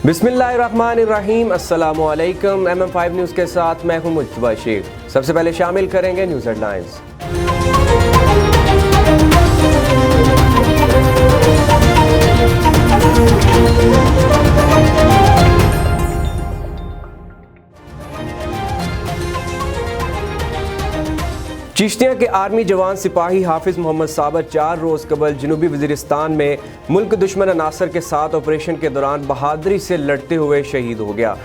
बिस्मिल्लाहिर्रहमानिर्रहीम, अस्सलामु अलैकुम। MM5 न्यूज़ के साथ मैं हूं मुज्तबा शेख। सबसे पहले शामिल करेंगे न्यूज़ हेडलाइंस। चिश्तिया के आर्मी जवान सिपाही हाफिज मोहम्मद साबर 4 रोज़ कबल जनूबी वज़ीरिस्तान में मुल्क दुश्मन अनासर के साथ ऑपरेशन के दौरान बहादुरी से लड़ते हुए शहीद हो गया।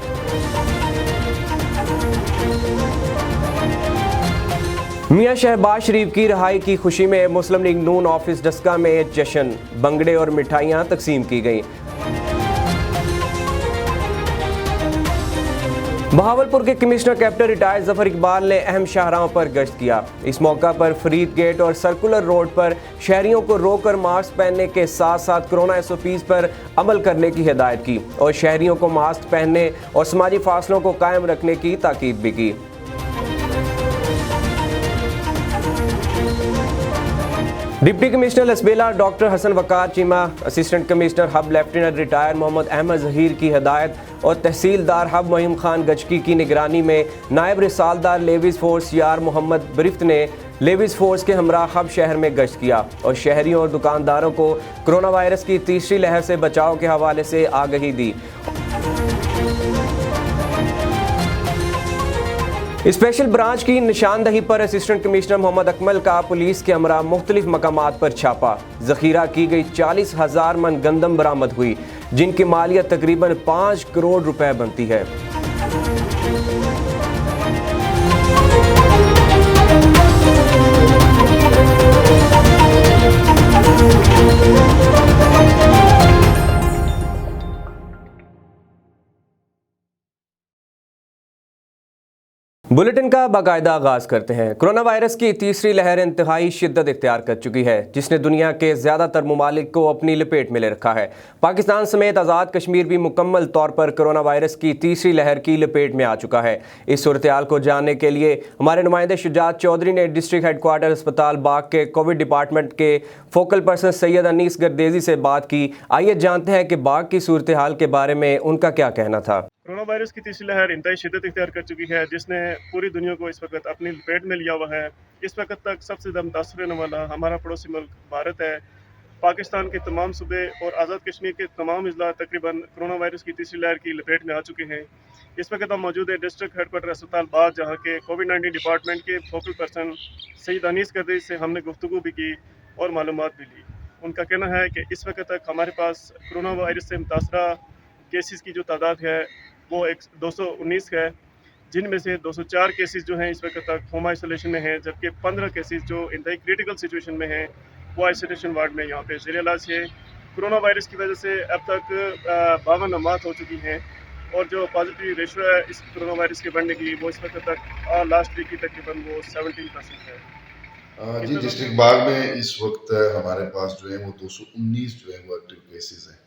मियां शहबाज शरीफ की रिहाई की खुशी में मुस्लिम लीग नून ऑफिस डस्का में जश्न, बंगड़े और मिठाइयाँ तकसीम की गईं। बहावलपुर के commissioner captain retired Zafar Iqbal ने अहम शाहराहों पर गश्त किया। इस मौका पर फरीद गेट और सर्कुलर रोड पर शहरियों को रोककर मास्क पहनने के साथ साथ कोरोना SOPs पर अमल करने की हिदायत की और शहरियों को मास्क पहनने और समाजी फासलों को कायम रखने की ताकीद भी की। Deputy commissioner Lasbela doctor Hasan Waqar Cheema, assistant commissioner Hub lieutenant retired Mohammad Ahmed Zaheer की हिदायत और तहसीलदार हब मोहिम खान गचकी की निगरानी में नायब रिसालदार लेविस फोर्स यार मोहम्मद बरिफ्त ने लेविस फोर्स के हमरा हब शहर में गश्त किया और शहरियों और दुकानदारों को कोरोना वायरस की तीसरी लहर से बचाव के हवाले से आगाही दी। स्पेशल ब्रांच की निशानदही पर असिस्टेंट कमिश्नर मोहम्मद अकमल का पुलिस के हमरा मुख्तलिफ मकामात पर छापा। जखीरा की गई 40,000 मन गंदम बरामद हुई, जिनकी मालियत तकरीबन 5 करोड़ रुपए बनती है। बुलेटिन का बाकायदा आगाज करते हैं। कोरोना वायरस की तीसरी लहर इंतहाई शिद्दत इख्तियार कर चुकी है, जिसने दुनिया के ज़्यादातर ममालिक को अपनी लपेट में ले रखा है। पाकिस्तान समेत आज़ाद कश्मीर भी मुकम्मल तौर पर कोरोना वायरस की तीसरी लहर की लपेट में आ चुका है। इस सूरत हाल को जानने के लिए हमारे नुमाइंदे शुजात चौधरी ने डिस्ट्रिक्ट हेडक्वार्टर अस्पताल बाग के कोविड डिपार्टमेंट के फोकल पर्सन सैयद अनीस गर्देजी से बात की। आइए जानते हैं कि बाग की सूरत हाल के बारे में उनका क्या कहना था। कोरोना वायरस की तीसरी लहर इंतहाई शिद्दत इख्तियार कर चुकी है, जिसने पूरी दुनिया को इस वक्त अपनी लपेट में लिया हुआ है। इस वक्त तक सबसे ज़्यादा मुतासर होने वाला हमारा पड़ोसी मुल्क भारत है। पाकिस्तान के तमाम सूबे और आज़ाद कश्मीर के तमाम अजला तकरीबन कोरोना वायरस की तीसरी लहर की लपेट में आ चुके हैं। इस वक्त हम मौजूद है डिस्ट्रिक्ट हेडक्वार्टर अस्पताल बाग, जहाँ के कोविड-19 डिपार्टमेंट के फोकल पर्सन सैयद अनीस गर्देजी से हमने गुफ्तगू भी की और मालूमात भी ली। उनका कहना है कि इस वक्त तक हमारे पास कोरोना वायरस से मुतासरा केसेस की जो तादाद है वो 219 है, जिनमें से 204 केसेस जो हैं इस वक्त तक होम आइसोलेशन में हैं, जबकि 15 केसेस जो इंतहाई क्रिटिकल सिचुएशन में हैं वो आइसोलेशन वार्ड में यहाँ पे ज़ेर इलाज है। कोरोना वायरस की वजह से अब तक 52 मौत हो चुकी हैं और जो पॉजिटिव रेशो है इस कोरोना वायरस के बढ़ने की वो इस वक्त तक लास्ट वीक की तकरीबन वो 17% है। जी, डिस्ट्रिक्ट बाग में इस वक्त हमारे पास जो है वो 219 जो है वो एक्टिव केसेस हैं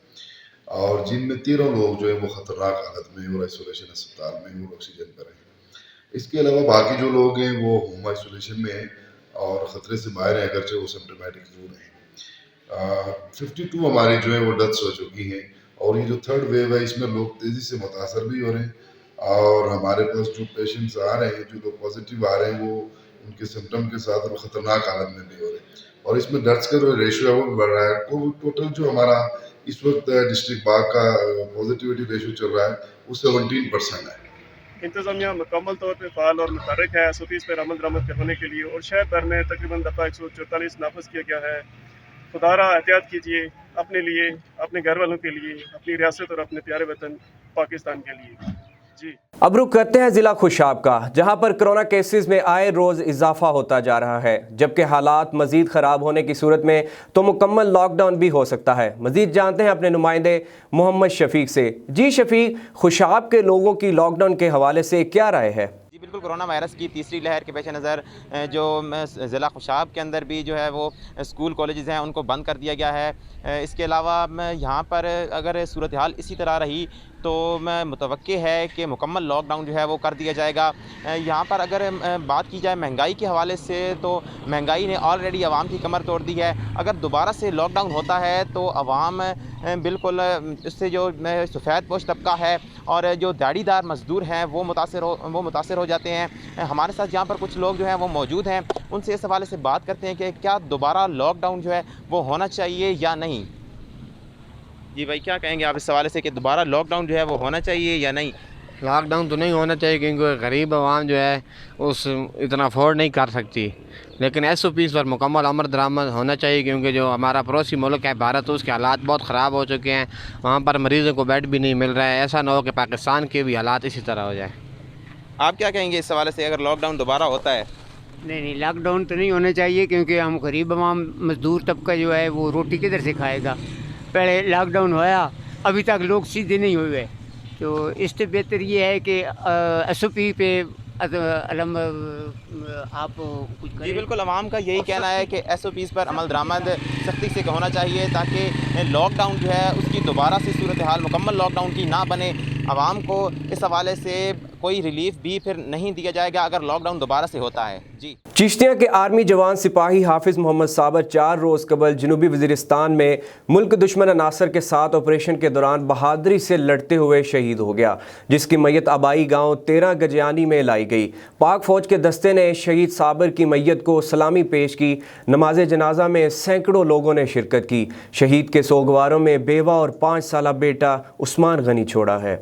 और जिनमें 13 लोग जो है वो ख़तरनाक हालत में और आइसोलेशन अस्पताल में और ऑक्सीजन पर हैं। इसके अलावा बाकी जो लोग हैं वो होम आइसोलेशन में हैं और ख़तरे से बाहर हैं, अगरचे वो सिम्प्टोमेटिक ज़रूर हैं। 52 हमारी जो है वो डेथ्स हो चुकी हैं और ये जो थर्ड वेव है इसमें लोग तेज़ी से मुतासर भी हो रहे हैं और हमारे पास जो पेशेंट्स आ रहे हैं, जो लोग पॉजिटिव आ रहे हैं, वो उनके सिम्टम के साथ और ख़तरनाक हालत में भी हो रहे हैं और इसमें डेथ्स का जो रेशियो है वो भी बढ़ रहा है। तो टोटल जो हमारा इस वक्त डिस्ट्रिक्ट बाग का पॉजिटिविटी रेशियो चल रहा है वो 17% है। इंतज़ामिया मुकम्मल तौर पर फ़ाल और मुतहर्रिक है SOPs पर अमल दरामद करने के लिए और शहर भर में तकरीबन दफ़ा 144 नाफज किया गया है। खुदारा एहतियात कीजिए अपने लिए, अपने घर वालों के लिए, अपनी रियासत और अपने प्यारे वतन पाकिस्तान के लिए। जी, अब रुख करते हैं जिला खुशाब का, जहां पर कोरोना केसेस में आए रोज इजाफा होता जा रहा है, जबकि हालात मजीद खराब होने की सूरत में तो मुकम्मल लॉकडाउन भी हो सकता है। मजीद जानते हैं अपने नुमाइंदे मोहम्मद शफीक से। जी शफीक, खुशाब के लोगों की लॉकडाउन के हवाले से क्या राय है? जी बिल्कुल, कोरोना वायरस की तीसरी लहर के पेश नज़र जो ज़िला खुशाब के अंदर भी जो है वो स्कूल कॉलेजेस हैं उनको बंद कर दिया गया है। इसके अलावा यहाँ पर अगर सूरत हाल इसी तरह रही تو متوقع ہے کہ مکمل لاک ڈاؤن جو ہے وہ کر دیا جائے گا۔ یہاں پر اگر بات کی جائے مہنگائی کے حوالے سے تو مہنگائی نے آلریڈی عوام کی کمر توڑ دی ہے۔ اگر دوبارہ سے لاک ڈاؤن ہوتا ہے تو عوام بالکل اس سے جو سفید پوش طبقہ ہے اور جو دیہڑی دار مزدور ہیں وہ متاثر ہو جاتے ہیں۔ ہمارے ساتھ یہاں پر کچھ لوگ جو ہیں وہ موجود ہیں، ان سے اس حوالے سے بات کرتے ہیں کہ کیا دوبارہ لاک ڈاؤن جو ہے وہ ہونا چاہیے یا نہیں۔ جی بھائی، کیا کہیں گے آپ اس حوالے سے کہ دوبارہ لاک ڈاؤن جو ہے وہ ہونا چاہیے یا نہیں؟ لاک ڈاؤن تو نہیں ہونا چاہیے کیونکہ غریب عوام جو ہے اتنا افورڈ نہیں کر سکتی، لیکن ایس او پیز پر مکمل عمل درآمد ہونا چاہیے کیونکہ جو ہمارا پڑوسی ملک ہے بھارت، اس کے حالات بہت خراب ہو چکے ہیں، وہاں پر مریضوں کو بیڈ بھی نہیں مل رہا ہے۔ ایسا نہ ہو کہ پاکستان کے بھی حالات اسی طرح ہو جائیں۔ آپ کیا کہیں گے اس حوالے سے اگر لاک ڈاؤن دوبارہ ہوتا ہے؟ نہیں، لاک ڈاؤن تو نہیں ہونا چاہیے کیونکہ ہم غریب عوام مزدور طبقہ جو ہے وہ روٹی کدھر سے کھائے گا۔ پہلے لاک ڈاؤن ہوا، ابھی تک لوگ سیدھے نہیں ہوئے، تو اس سے بہتر یہ ہے کہ ایس او پی پہ علم آپ کچھ کریں۔ جی بالکل، عوام کا یہی کہنا ہے کہ ایس او پیز پر عمل درآمد سختی سے ہونا چاہیے تاکہ لاک ڈاؤن جو ہے اس کی دوبارہ سے صورتحال مکمل لاک ڈاؤن کی نہ بنے۔ عوام کو اس حوالے سے کوئی ریلیف بھی پھر نہیں دیا جائے گا اگر لاک ڈاؤن دوبارہ سے ہوتا ہے۔ جی، چشتیہ کے آرمی جوان سپاہی حافظ محمد صابر 4 روز قبل جنوبی وزیرستان میں ملک دشمن عناصر کے ساتھ آپریشن کے دوران بہادری سے لڑتے ہوئے شہید ہو گیا، جس کی میت آبائی گاؤں 13 گجیانی میں لائی گئی۔ پاک فوج کے دستے نے شہید صابر کی میت کو سلامی پیش کی۔ نماز جنازہ میں سینکڑوں لوگوں نے شرکت کی۔ شہید کے سوگواروں میں بیوہ اور 5 سالہ بیٹا عثمان غنی چھوڑا ہے۔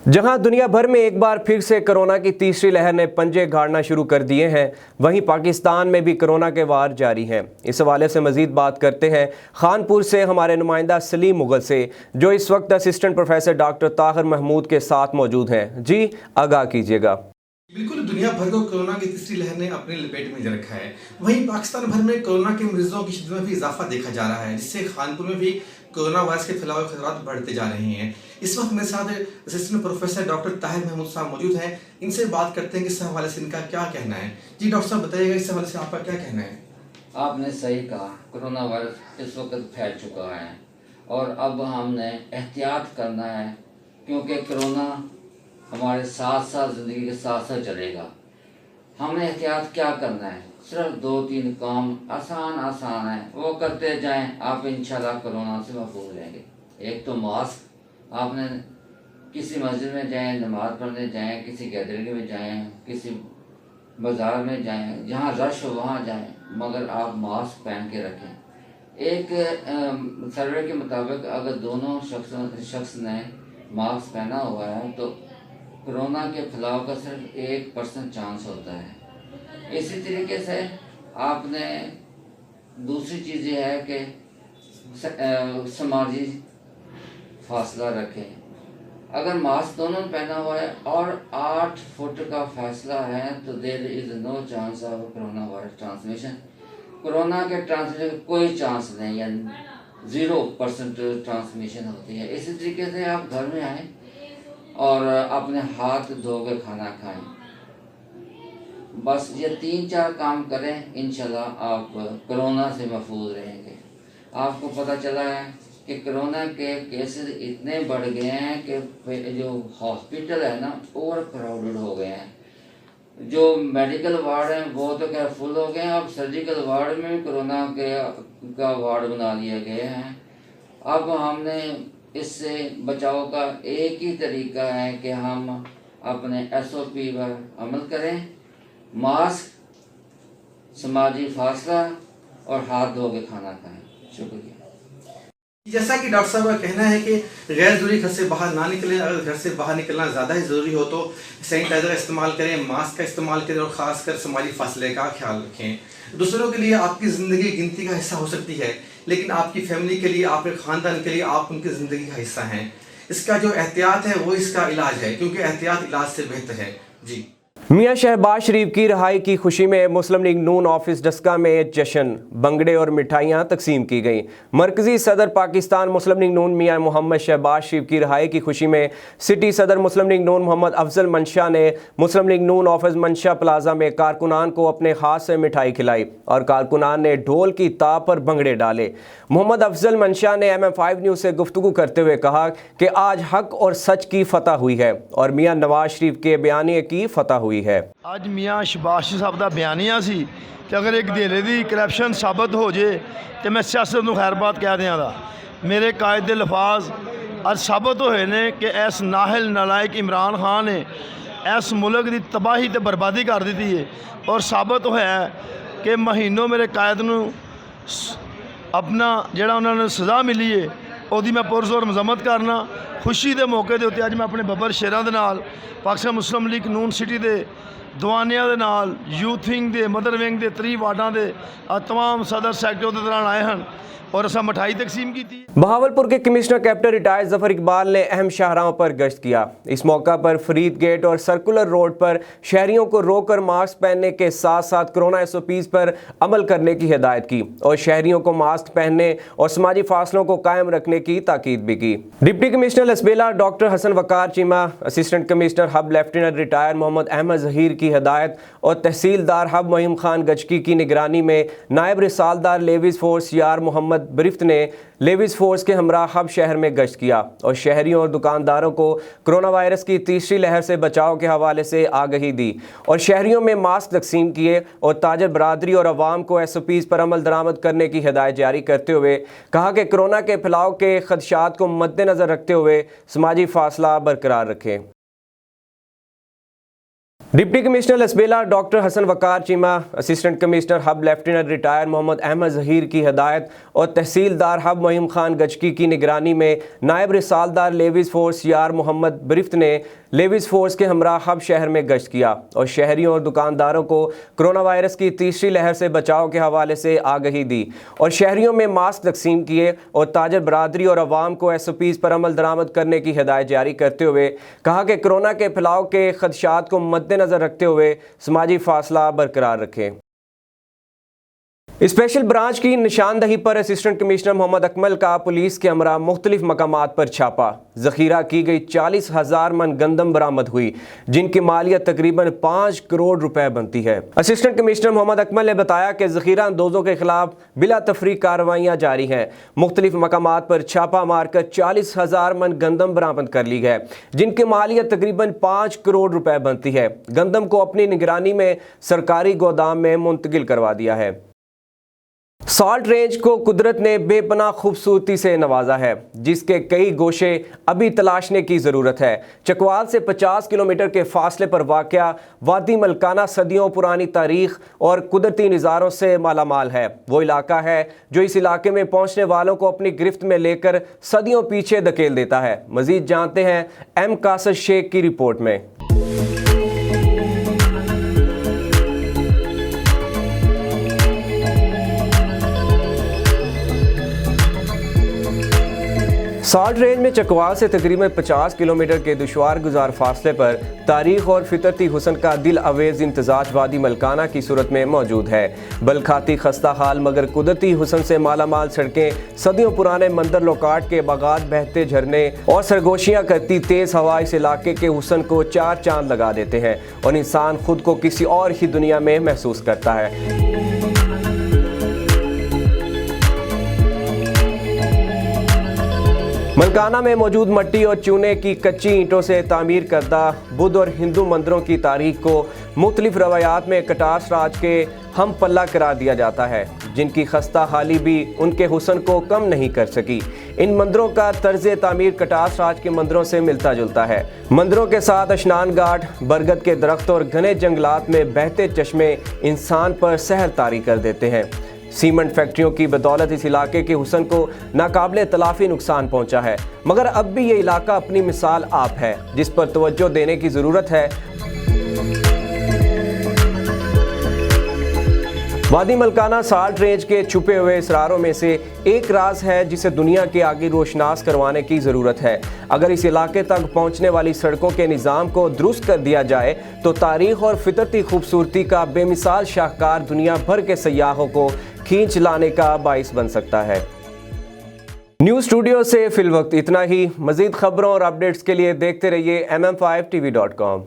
جہاں دنیا بھر میں ایک بار پھر سے کرونا کی تیسری لہر نے پنجے گھاڑنا شروع کر دیے ہیں، وہیں پاکستان میں بھی کرونا کے وار جاری ہیں۔ اس حوالے سے مزید بات کرتے ہیں خانپور سے ہمارے نمائندہ سلیم مغل سے، جو اس وقت assistant professor doctor Tahir Mahmood کے ساتھ موجود ہیں۔ جی، آگاہ کیجیے گا۔ بالکل، دنیا بھر کو کورونا کی تیسری لہر نے اپنے لپیٹ میں جے رکھا ہے، وہیں پاکستان بھر میں کورونا کے مریضوں کی شدت میں بھی اضافہ دیکھا جا رہا ہے، جس سے خانپور میں بھی کورونا وائرس کے پھیلاؤ کے خطرات بڑھتے جا رہے ہیں۔ اس وقت میرے ساتھ assistant professor doctor Tahir Mahmood صاحب موجود ہیں، ان سے بات کرتے ہیں کہ اس حوالے سے ان کا کیا کہنا ہے۔ جی ڈاکٹر صاحب، بتائیے گا اس حوالے سے آپ کا کیا کہنا ہے؟ آپ نے صحیح کہا، کرونا وائرس اس وقت پھیل چکا ہے اور اب ہم نے احتیاط کرنا ہے کیونکہ کرونا ہمارے ساتھ ساتھ زندگی کے ساتھ ساتھ چلے گا۔ ہم نے احتیاط کیا کرنا ہے؟ صرف 2-3 کام آسان ہیں، وہ کرتے جائیں، آپ انشاءاللہ کرونا سے محفوظ رہیں گے۔ ایک تو ماسک، آپ نے کسی مسجد میں جائیں، نماز پڑھنے جائیں، کسی گیدرنگ میں جائیں، کسی بازار میں جائیں، جہاں رش ہو وہاں جائیں، مگر آپ ماسک پہن کے رکھیں۔ ایک سروے کے مطابق اگر دونوں شخص نے ماسک پہنا ہوا ہے تو کرونا کے پھیلاؤ کا صرف 1% چانس ہوتا ہے۔ اسی طریقے سے آپ نے دوسری چیز یہ ہے کہ سماجی فاصلہ رکھیں۔ اگر ماسک دونوں نے پہنا ہوا ہے اور 8 فٹ کا فاصلہ ہے تو there is no chance of corona virus transmission. Corona کے ٹرانسمیشن کا کوئی چانس نہیں، یعنی 0% ٹرانسمیشن ہوتی ہے۔ اسی طریقے سے آپ گھر میں آئیں اور اپنے ہاتھ دھو کے کھانا کھائیں، بس یہ 3-4 کام کریں، انشاءاللہ آپ کرونا سے محفوظ رہیں گے۔ آپ کو پتہ چلا ہے کہ کرونا کے کیسز اتنے بڑھ گئے ہیں کہ جو ہاسپٹل ہے نا اوور کراؤڈڈ ہو گئے ہیں، جو میڈیکل وارڈ ہیں وہ تو خیر فل ہو گئے ہیں، اب سرجیکل وارڈ میں کرونا کا وارڈ بنا دیا گئے ہیں۔ اب ہم نے اس سے بچاؤ کا ایک ہی طریقہ ہے کہ ہم اپنے ایس او پی پر عمل کریں، ماسک، سماجی فاصلہ اور ہاتھ دھو کے کھانا کھائیں۔ شکریہ۔ جیسا کہ ڈاکٹر صاحب کا کہنا ہے کہ غیر ضروری گھر سے باہر نہ نکلیں، اگر گھر سے باہر نکلنا زیادہ ہی ضروری ہو تو سینیٹائزر کا استعمال کریں، ماسک کا استعمال کریں اور خاص کر سماجی فاصلے کا خیال رکھیں۔ دوسروں کے لیے آپ کی زندگی گنتی کا حصہ ہو سکتی ہے، لیکن آپ کی فیملی کے لیے، آپ کے خاندان کے لیے آپ ان کی زندگی کا حصہ ہیں۔ اس کا جو احتیاط ہے وہ اس کا علاج ہے، کیونکہ احتیاط علاج سے بہتر ہے۔ جی मियां शहबाज शरीफ की रिहाई की खुशी में मुस्लिम लीग नून ऑफिस डस्का में जश्न, भंगड़े और मिठाइयाँ तकसीम की गईं। मरकजी सदर पाकिस्तान मुस्लिम लीग नून मियां मोहम्मद शहबाज शरीफ की रिहाई की खुशी में सिटी सदर मुस्लिम लीग नून मोहम्मद अफजल मंशा ने मुस्लिम लीग नून ऑफिस मंशा प्लाजा में कारकुनान को अपने हाथ से मिठाई खिलाई और कारकुनान ने ढोल की ताप पर भंगड़े डाले। मोहम्मद अफजल मंशा ने MM5 न्यूज़ से गुफ्तगू करते हुए कहा कि आज हक और सच की फतह हुई है और मियां नवाज शरीफ के बयानिए की फतह हुई है। ਅੱਜ ਮੀਆਂ ਸ਼ਬਾਸ਼ ਸਾਹਿਬ ਦਾ ਬਿਆਨੀਆ ਸੀ ਕਿ ਅਗਰ ਇੱਕ ਧੇਲੇ ਦੀ ਕਰਪਸ਼ਨ ਸਾਬਤ ਹੋ ਜੇ ਤੇ ਮੈਂ ਸਿਆਸਤ ਨੂੰ ਖੈਰਬਾਦ ਕਹਿ ਦਿਆਂਗਾ। ਮੇਰੇ ਕਾਇਦ ਦੇ ਲਫ਼ਾਜ਼ ਅੱਜ ਸਾਬਤ ਹੋਏ ਨੇ ਕਿ ਇਸ ਨਾਹਲ ਨਲਾਇਕ ਇਮਰਾਨ ਖਾਨ ਨੇ ਇਸ ਮੁਲਕ ਦੀ ਤਬਾਹੀ ਤੇ ਬਰਬਾਦੀ ਕਰ ਦਿੱਤੀ ਹੈ ਔਰ ਸਾਬਤ ਹੋਇਆ ਕਿ ਮਹੀਨੋਂ ਮੇਰੇ ਕਾਇਦ ਨੂੰ ਆਪਣਾ ਜਿਹੜਾ ਉਹਨਾਂ ਨੂੰ ਸਜ਼ਾ ਮਿਲੀ ਹੈ ਉਹਦੀ ਮੈਂ ਪੁਰਜ਼ੋਰ ਮਜ਼ਮਤ ਕਰਨਾ। ਖੁਸ਼ੀ ਦੇ ਮੌਕੇ ਦੇ ਉੱਤੇ ਅੱਜ ਮੈਂ ਆਪਣੇ ਬੱਬਰ ਸ਼ੇਰਾਂ ਦੇ ਨਾਲ ਪਾਕਿਸਤਾਨ ਮੁਸਲਿਮ ਲੀਗ ਨੂਨ ਸਿਟੀ ਦੇ ਦਵਾਨੀਆਂ ਦੇ ਨਾਲ ਯੂਥ ਵਿੰਗ ਦੇ ਮਦਰ ਵਿੰਗ ਦੇ 3 ਵਾਰਡਾਂ ਦੇ तमाम सदर सैकटरी ਦੇ ਦੌਰਾਨ ਆਏ ਹਨ और असा मिठाई तकसीम की थी। बहावलपुर के commissioner captain retired Zafar Iqbal ने अहम शाहराहों पर गश्त किया। इस मौका पर फरीद गेट और सर्कुलर रोड पर शहरियों को रोककर मास्क पहनने के साथ साथ कोरोना SOPs पर अमल करने की हिदायत की और शहरियों को मास्क पहनने और समाजी फासलों को कायम रखने की ताकीद भी की। Deputy commissioner Lasbela doctor Hasan Waqar Cheema, assistant commissioner Hub lieutenant retired Mohammad Ahmed Zaheer की हिदायत और तहसीलदार हब महिम खान गचकी की निगरानी में नायब रिसालदार लेविस फोर्स यार मोहम्मद बरिफ्त ने लेविस फोर्स के हमरा हब शहर में गश्त किया और शहरियों और दुकानदारों को कोरोना वायरस की तीसरी लहर से बचाव के हवाले से आगाही दी और शहरियों में मास्क तकसीम किए और ताजर बरादरी और अवाम को SOPs पर अमल दरामद करने की हिदायत जारी करते हुए कहा कि कोरोना के फैलाव के खदशात को मद्देनज़र रखते हुए समाजी फासला बरकरार रखें। Deputy commissioner Lasbela doctor Hasan Waqar Cheema, assistant commissioner Hub lieutenant retired Mohammad Ahmed Zaheer की हिदायत और तहसीलदार हब महिम खान गचकी की निगरानी में नायब रिसालदार लेविस फोर्स यार मोहम्मद बरिफ्त ने लेविस फोर्स के हमरा हब शहर में गश्त किया और शहरियों और दुकानदारों को कोरोना वायरस की तीसरी लहर से बचाव के हवाले से आगाही दी और शहरियों में मास्क तकसीम किए और ताजर बरादरी और अवाम को SOPs पर अमल दरामद करने की हिदायत जारी करते हुए कहा कि कोरोना के फैलाव के खदशात को मद्देनज़र रखते हुए समाजी फासला बरकरार रखें। स्पेशल ब्रांच की निशानदही पर असिस्टेंट कमिश्नर मोहम्मद अकमल का पुलिस के हमरा मुख्तलिफ मकामात पर छापा। ज़ख़ीरा की गई 40,000 मन गंदम बरामद हुई जिनकी मालियत तकरीबन 5 करोड़ रुपए बनती है। असिस्टेंट कमिश्नर मोहम्मद अकमल ने बताया कि ज़ख़ीरा अंदोज़ों के खिलाफ बिला तफरीक कार्रवाइयाँ जारी हैं। मुख्तलिफ मकामात पर छापा मारकर 40,000 मन गंदम बरामद कर ली है जिनकी मालियत तकरीबन 5 करोड़ रुपए बनती है। गंदम को अपनी निगरानी में सरकारी गोदाम में मुंतकिल करवा दिया है। साल्ट रेंज को कुदरत ने बेपनाह खूबसूरती से नवाजा है जिसके कई गोशे अभी तलाशने की ज़रूरत है। चकवाल से 50 किलोमीटर के फासले पर वाक़या वादी मलकाना सदियों पुरानी तारीख और कुदरती नज़ारों से मालामाल है। वो इलाका है जो इस इलाके में पहुंचने वालों को अपनी गिरफ्त में लेकर सदियों पीछे धकेल देता है। मज़ीद जानते हैं M कासर शेख की रिपोर्ट में। साल्ट रेंज में चकवाल से तकरीबन 50 किलोमीटर के दुश्वार गुजार फासले पर तारीख और फितरती हुस्न का दिल अवेज इम्तजाज वादी मलकाना की सूरत में मौजूद है। बलखाती खस्ता हाल मगर कुदरती हुस्न से मालामाल सड़कें, सदियों पुराने मंदिर लोकाट के बागात, बहते झरने और सरगोशियाँ करती तेज़ हवा इस इलाके के हुस्न को 4 चांद लगा देते हैं और इंसान खुद को किसी और ही दुनिया में महसूस करता है। मलकाना में मौजूद मट्टी और चूने की कच्ची ईंटों से तामीर करदा बुद्ध और हिंदू मंदिरों की तारीख को मुख्तलिफ रवायात में कटास राज के हम पल्ला करार दिया जाता है जिनकी खस्ता हाली भी उनके हुस्न को कम नहीं कर सकी। इन मंदिरों का तर्ज तामीर कटास राज के मंदिरों से मिलता जुलता है। मंदिरों के साथ अशनान घाट, बरगद के दरख्त और घने जंगलात में बहते चश्मे इंसान पर सहर तारी कर देते हैं। सीमेंट फैक्ट्रियों की बदौलत इस इलाके के हुस्न को नाकाबिले तलाफी नुकसान पहुंचा है मगर अब भी ये इलाका अपनी मिसाल आप है जिस पर तवज्जो देने की ज़रूरत है। वादी मलकाना साल्ट रेंज के छुपे हुए इसरारों में से एक राज है जिसे दुनिया के आगे रोशनास करवाने की ज़रूरत है। अगर इस इलाके तक पहुंचने वाली सड़कों के निज़ाम को दुरुस्त कर दिया जाए तो तारीख और फितरती खूबसूरती का बेमिसाल शाहकार दुनिया भर के सयाहों को खींच लाने का बाइस बन सकता है। न्यूज़ स्टूडियो से फिल वक्त इतना ही। मज़ीद खबरों और अपडेट्स के लिए देखते रहिए mm5tv.com।